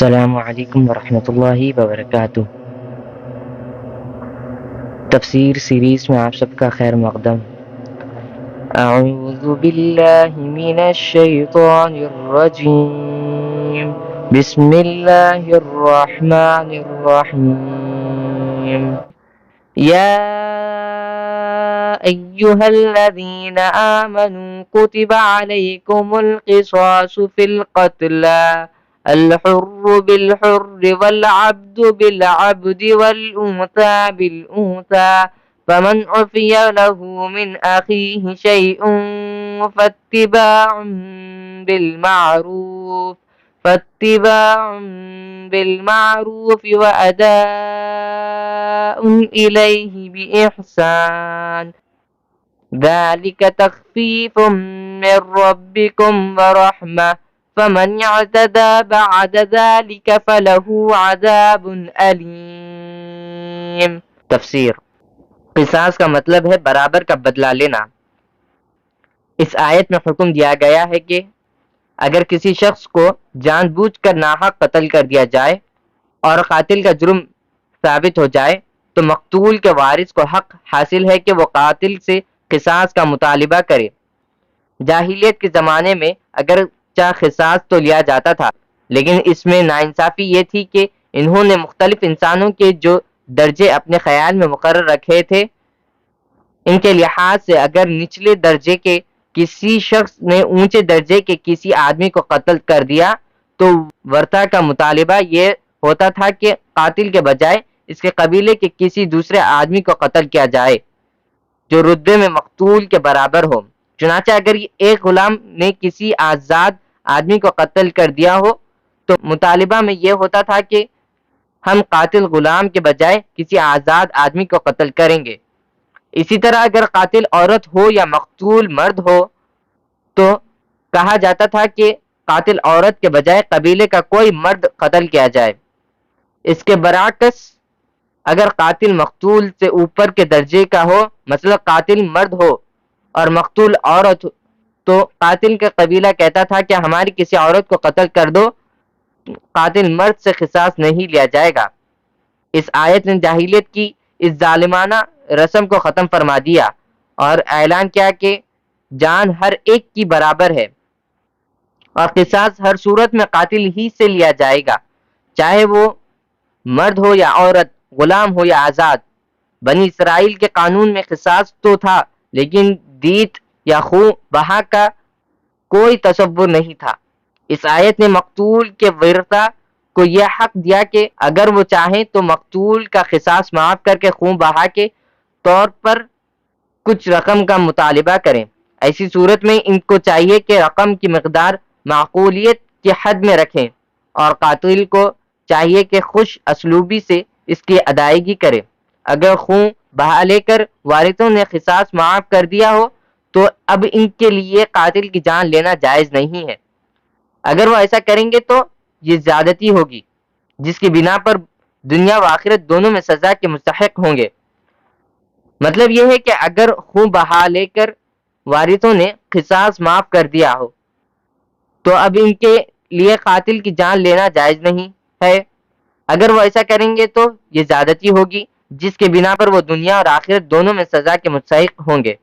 السلام علیکم ورحمۃ اللہ وبرکاتہ۔ تفسیر سیریز میں آپ سب کا خیر مقدم۔ اعوذ باللہ من الشیطان الرجیم، بسم اللہ الرحمن الرحیم۔ یا ایہا الذین آمنوا کتب علیکم القصاص فی القتلى الحر بالحر والعبد بالعبد والأنثى بالأنثى فمن عفي له من أخيه شيء فاتباع بالمعروف وأداء إليه بإحسان ذلك تخفيف من ربكم ورحمة فمن اعتدى بعد ذلك فله عذاب علیم۔ تفسیر۔ قصاص کا مطلب ہے برابر کا بدلہ لینا۔ اس آیت میں حکم دیا گیا ہے کہ اگر کسی شخص کو جان بوجھ کر ناحق قتل کر دیا جائے اور قاتل کا جرم ثابت ہو جائے تو مقتول کے وارث کو حق حاصل ہے کہ وہ قاتل سے قصاص کا مطالبہ کرے۔ جاہلیت کے زمانے میں اگر قصاص تو لیا جاتا تھا، لیکن اس میں ناانصافی یہ تھی کہ انہوں نے مختلف انسانوں کے جو درجے اپنے خیال میں مقرر رکھے تھے، ان کے لحاظ سے اگر نچلے درجے کے کسی شخص نے اونچے درجے کے کسی آدمی کو قتل کر دیا تو ورثہ کا مطالبہ یہ ہوتا تھا کہ قاتل کے بجائے اس کے قبیلے کے کسی دوسرے آدمی کو قتل کیا جائے جو رتبے میں مقتول کے برابر ہو۔ چنانچہ اگر ایک غلام نے کسی آزاد آدمی کو قتل کر دیا ہو تو مطالبہ میں یہ ہوتا تھا کہ ہم قاتل غلام کے بجائے کسی آزاد آدمی کو قتل کریں گے۔ اسی طرح اگر قاتل عورت ہو یا مقتول مرد ہو تو کہا جاتا تھا کہ قاتل عورت کے بجائے قبیلے کا کوئی مرد قتل کیا جائے۔ اس کے برعکس اگر قاتل مقتول سے اوپر کے درجے کا ہو، مثلا قاتل مرد ہو اور مقتول عورت، تو قاتل کا قبیلہ کہتا تھا کہ ہماری کسی عورت کو قتل کر دو، قاتل مرد سے قصاص نہیں لیا جائے گا۔ اس آیت نے جاہلیت کی اس ظالمانہ رسم کو ختم فرما دیا اور اعلان کیا کہ جان ہر ایک کی برابر ہے اور قصاص ہر صورت میں قاتل ہی سے لیا جائے گا، چاہے وہ مرد ہو یا عورت، غلام ہو یا آزاد۔ بنی اسرائیل کے قانون میں قصاص تو تھا، لیکن دیت یا خون بہا کا کوئی تصور نہیں تھا۔ اس آیت نے مقتول کے ورثہ کو یہ حق دیا کہ اگر وہ چاہیں تو مقتول کا قصاص معاف کر کے خون بہا کے طور پر کچھ رقم کا مطالبہ کریں۔ ایسی صورت میں ان کو چاہیے کہ رقم کی مقدار معقولیت کی حد میں رکھیں اور قاتل کو چاہیے کہ خوش اسلوبی سے اس کی ادائیگی کرے۔ اگر خون بہا لے کر وارثوں نے قصاص معاف کر دیا ہو تو اب ان کے لیے قاتل کی جان لینا جائز نہیں ہے۔ اگر وہ ایسا کریں گے تو یہ زیادتی ہوگی جس کی بنا پر دنیا و آخرت دونوں میں سزا کے مستحق ہوں گے۔ مطلب یہ ہے کہ اگر خون بہا لے کر وارثوں نے قصاص معاف کر دیا ہو تو اب ان کے لیے قاتل کی جان لینا جائز نہیں ہے۔ اگر وہ ایسا کریں گے تو یہ زیادتی ہوگی جس کے بنا پر وہ دنیا اور آخرت دونوں میں سزا کے مستحق ہوں گے۔